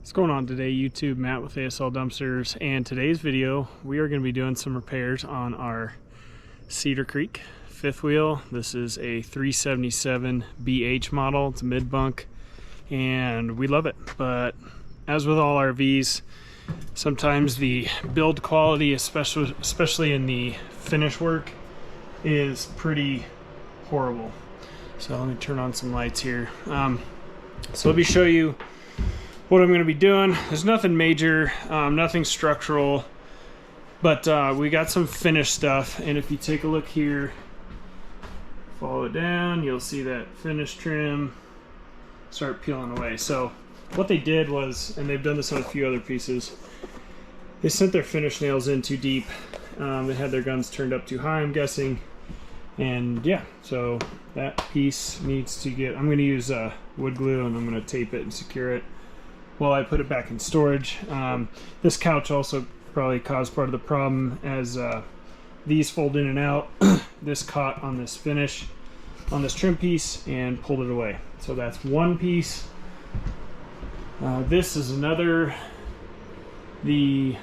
What's going on today, YouTube? Matt with ASL Dumpsters, and today's video we are going to be doing some repairs on our Cedar Creek fifth wheel. This is a 377 BH model. It's a mid bunk and we love it, but as with all RVs, sometimes the build quality, especially in the finish work, is pretty horrible. So let me turn on some lights here. So let me show you what I'm going to be doing. There's nothing major, nothing structural, but we got some finished stuff. And if you take a look here, follow it down, you'll see that finish trim start peeling away. So what they did was, and they've done this on a few other pieces, they sent their finish nails in too deep. They had their guns turned up too high, I'm guessing. And yeah, so that piece needs to get, I'm going to use wood glue and I'm going to tape it and secure it while I put it back in storage. This couch also probably caused part of the problem, as these fold in and out. This caught on this finish, on this trim piece, and pulled it away. So that's one piece. This is another. The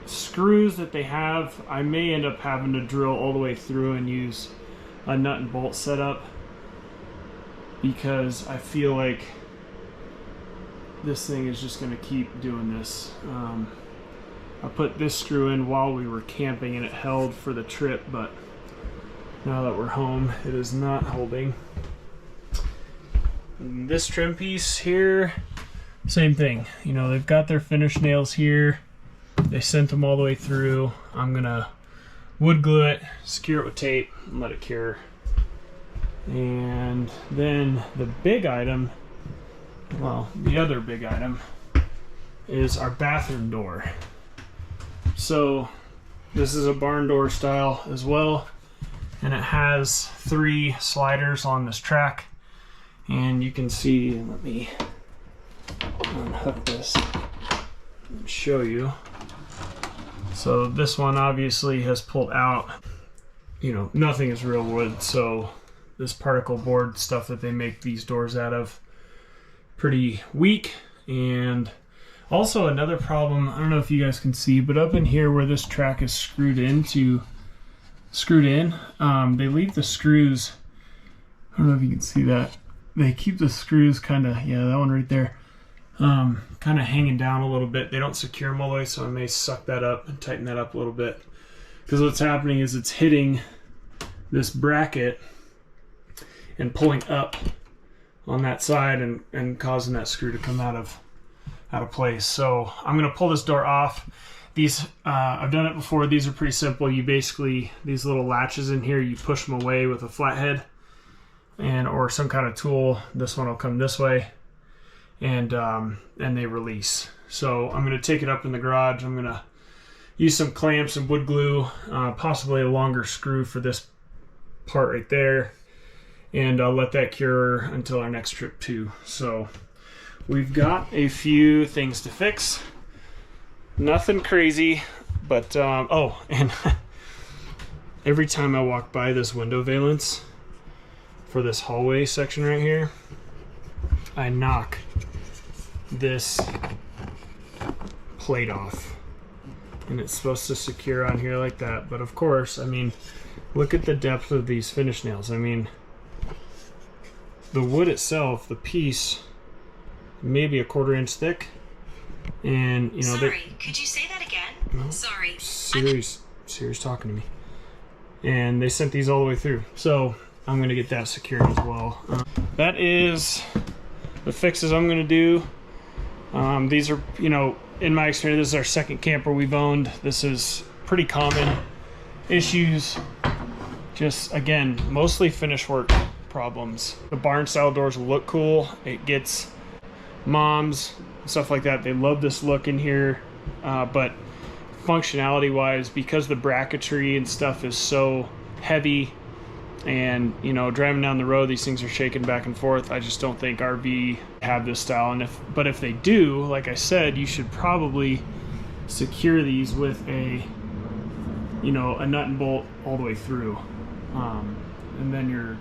screws that they have, I may end up having to drill all the way through and use a nut and bolt setup, because I feel like this thing is just going to keep doing this. I put this screw in while we were camping and it held for the trip, but now that we're home, it is not holding. And this trim piece here, same thing. You know, they've got their finish nails here. They sent them all the way through. I'm gonna wood glue it, secure it with tape, and let it cure. And then the big item, well, the other big item is our bathroom door. So this is a barn door style as well, and it has 3 sliders on this track. And you can see, let me unhook this and show you. So this one obviously has pulled out. You know, nothing is real wood, so this particle board stuff that they make these doors out of, pretty weak. And also another problem, I don't know if you guys can see, but up in here where this track is screwed in, they leave the screws, I don't know if you can see that, they keep the screws kind of, yeah, that one right there, kind of hanging down a little bit. They don't secure them all the way, so I may suck that up and tighten that up a little bit, because what's happening is it's hitting this bracket and pulling up on that side and causing that screw to come out of place. So I'm going to pull this door off. These I've done it before. These are pretty simple. You basically, these little latches in here, you push them away with a flathead and or some kind of tool. This one will come this way, and they release. So I'm going to take it up in the garage. I'm going to use some clamps and wood glue, possibly a longer screw for this part right there, and I'll let that cure until our next trip too. So we've got a few things to fix. Nothing crazy, but oh, and every time I walk by this window valance for this hallway section right here, I knock this plate off, and it's supposed to secure on here like that. But of course, I mean, look at the depth of these finish nails. I mean, the wood itself, the piece, maybe a 1/4 inch thick, and you know. Sorry, could you say that again? No, sorry. Siri's talking to me, and they sent these all the way through. So I'm going to get that secured as well. That is the fixes I'm going to do. These are, you know, in my experience, this is our second camper we've owned. This is pretty common issues. Just again, mostly finish work problems. The barn style doors look cool. It gets moms, stuff like that, they love this look in here, but functionality wise, because the bracketry and stuff is so heavy, and you know, driving down the road, these things are shaking back and forth. I just don't think RV have this style. And if they do, like I said, you should probably secure these with a, you know, a nut and bolt all the way through, and then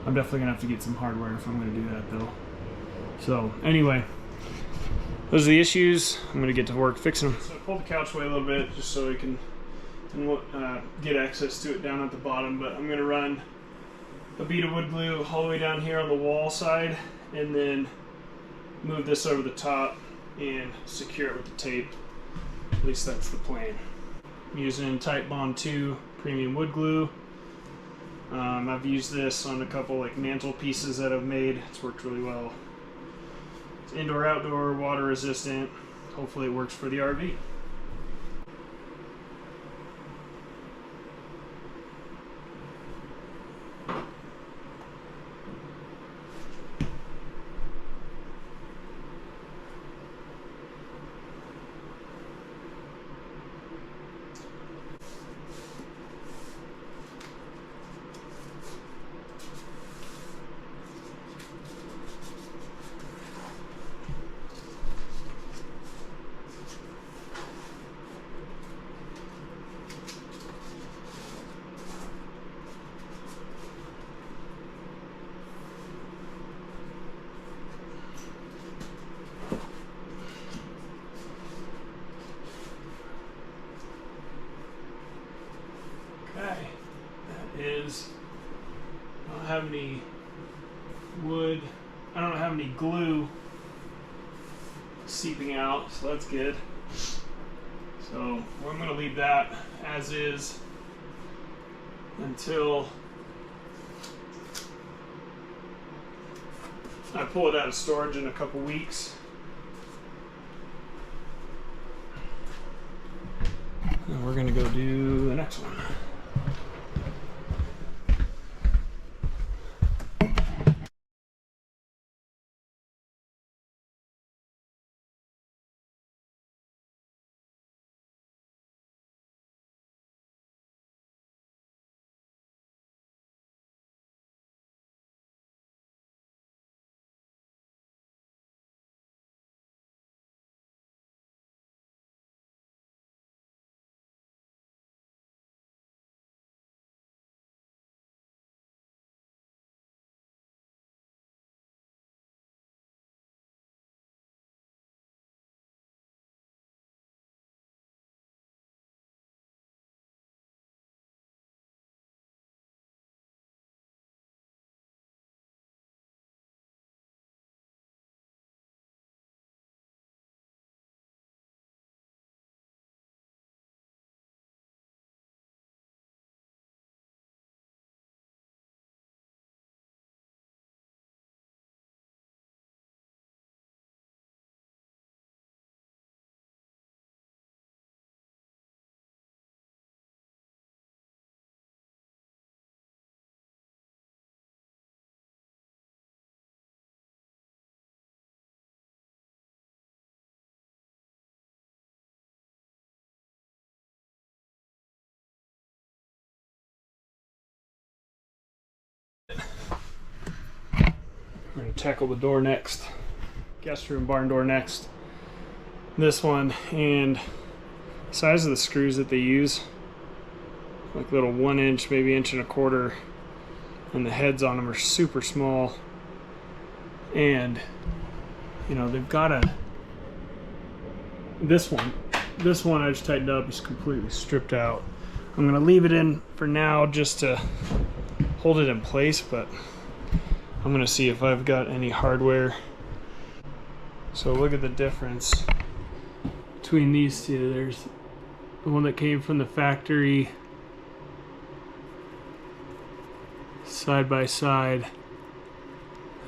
I'm definitely gonna have to get some hardware if I'm gonna do that though. So anyway, those are the issues. I'm gonna get to work fixing them. So I pulled the couch away a little bit just so we can get access to it down at the bottom, but I'm gonna run a bead of wood glue all the way down here on the wall side and then move this over the top and secure it with the tape. At least that's the plan. I'm using Titebond 2 premium wood glue. I've used this on a couple like mantle pieces that I've made. It's worked really well. It's indoor, outdoor, water resistant. Hopefully it works for the RV. Okay, that is, I don't have any wood, I don't have any glue seeping out, so that's good. So I'm going to leave that as is until I pull it out of storage in a couple weeks. And we're going to go do the next one. We're going to tackle the door next. Guest room barn door next. This one, and the size of the screws that they use, like little 1 inch, maybe 1.25 inches, and the heads on them are super small. And you know, they've got a, this one I just tightened up, is completely stripped out. I'm going to leave it in for now just to hold it in place, but I'm going to see if I've got any hardware. So look at the difference between these two. There's the one that came from the factory side by side.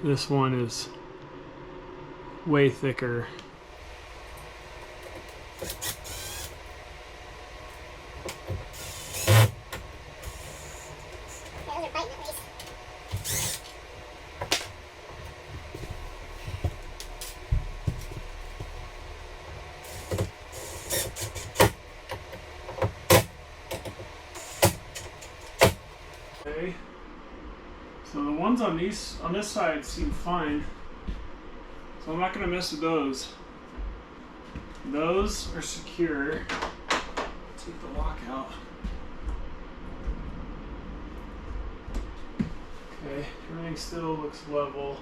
This one is way thicker. Okay, so the ones on this side seem fine, so I'm not going to mess with those. Those are secure. Take the lock out. Okay, everything still looks level.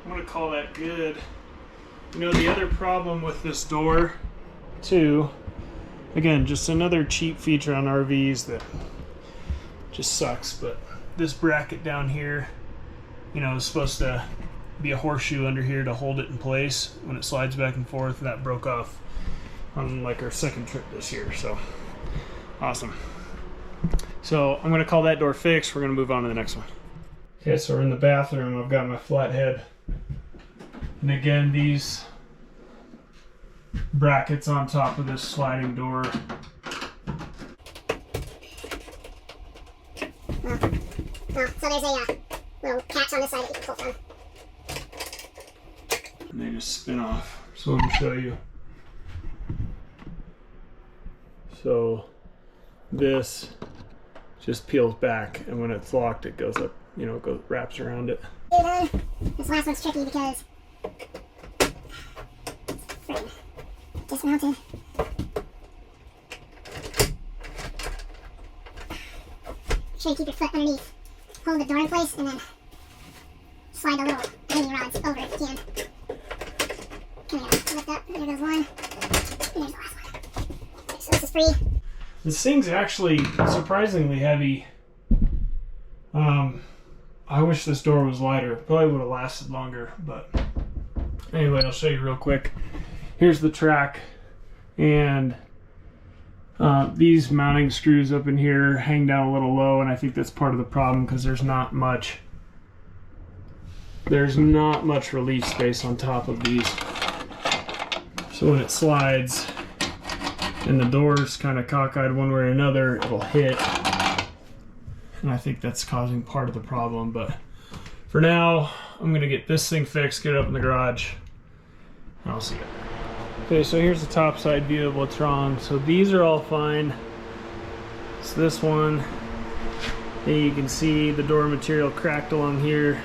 I'm gonna call that good. You know, the other problem with this door too, again, just another cheap feature on RVs that just sucks, but this bracket down here, you know, is supposed to be a horseshoe under here to hold it in place when it slides back and forth. That broke off on like our second trip this year, so awesome. So I'm gonna call that door fixed. We're gonna move on to the next one. Okay, so we're in the bathroom. I've got my flathead. And again, these brackets on top of this sliding door. So there's a little catch on this side that you can pull from. And they just spin off. So let me show you. So this just peels back, and when it's locked, it goes up, you know, it wraps around it. This last one's tricky because it's dismounted. Make sure you keep your foot underneath. Hold the door in place and then slide the little hanging rods over if you can. Come here, lift up. There goes one. And there's the last one. Okay, so this is free. This thing's actually surprisingly heavy. I wish this door was lighter. Probably would have lasted longer, but anyway, I'll show you real quick. Here's the track, and these mounting screws up in here hang down a little low, and I think that's part of the problem because there's not much relief space on top of these. So when it slides and the door's kind of cockeyed one way or another, it'll hit. And I think that's causing part of the problem, but for now, I'm gonna get this thing fixed, get it up in the garage, and I'll see you. Okay, so here's the top side view of what's wrong. So these are all fine. So this one, you can see the door material cracked along here.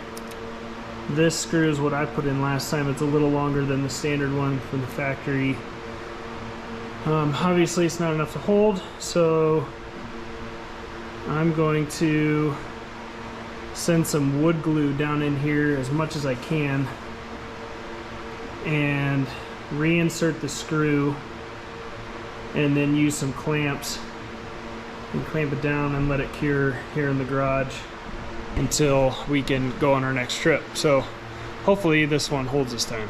This screw is what I put in last time. It's a little longer than the standard one from the factory. Obviously it's not enough to hold, so I'm going to send some wood glue down in here as much as I can and reinsert the screw, and then use some clamps and clamp it down and let it cure here in the garage until we can go on our next trip. So hopefully this one holds this time.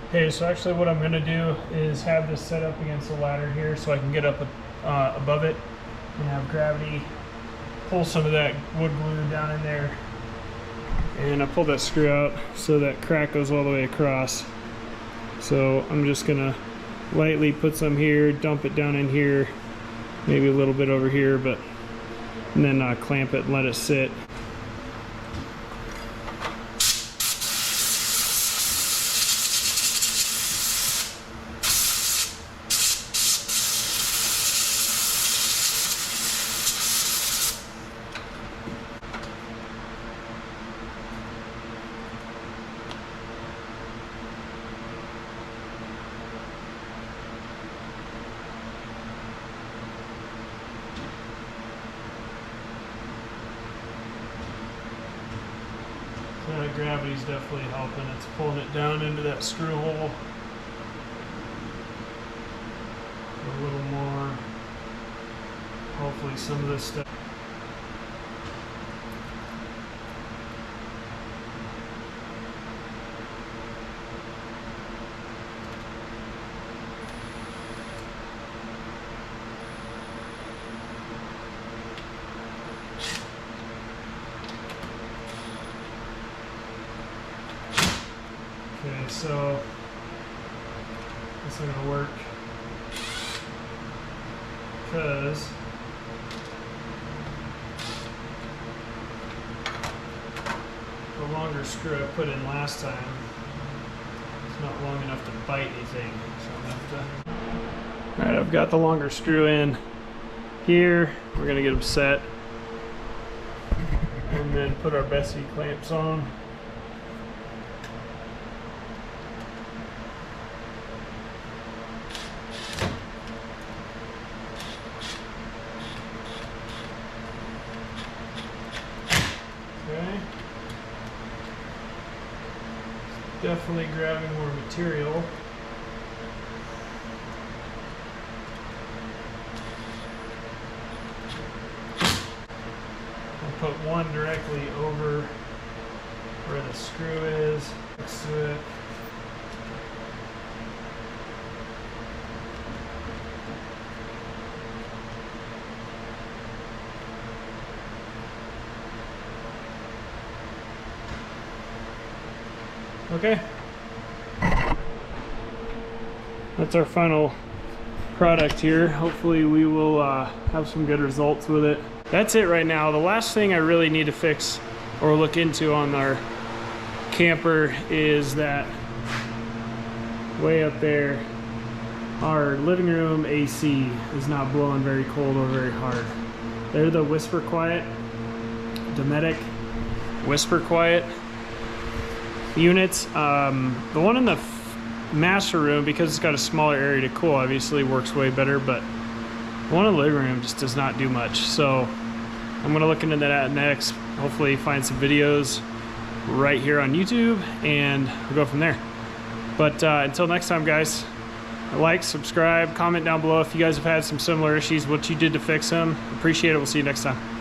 Okay, so actually what I'm going to do is have this set up against the ladder here so I can get up above it and have gravity pull some of that wood glue down in there. And I pulled that screw out so that crack goes all the way across. So I'm just gonna lightly put some here, dump it down in here, maybe a little bit over here, but and then clamp it and let it sit. Gravity's definitely helping. It's pulling it down into that screw hole a little more. Hopefully some of this stuff. Okay, so this isn't gonna work because the longer screw I put in last time is not long enough to bite anything. So I'm gonna have to. All right, I've got the longer screw in here. We're gonna get them set and then put our Bessie clamps on. definitely grabbing more material. I'll put one directly over where the screw is, next to it. Okay, that's our final product here. Hopefully we will have some good results with it. That's it right now. The last thing I really need to fix or look into on our camper is that way up there, our living room AC is not blowing very cold or very hard. They're the Whisper Quiet, Dometic Whisper Quiet units. The one in the master room, because it's got a smaller area to cool, obviously works way better, but the one in the living room just does not do much. So I'm going to look into that next, hopefully find some videos right here on YouTube, and we'll go from there. But until next time, guys, like, subscribe, comment down below if you guys have had some similar issues, what you did to fix them. Appreciate it. We'll see you next time.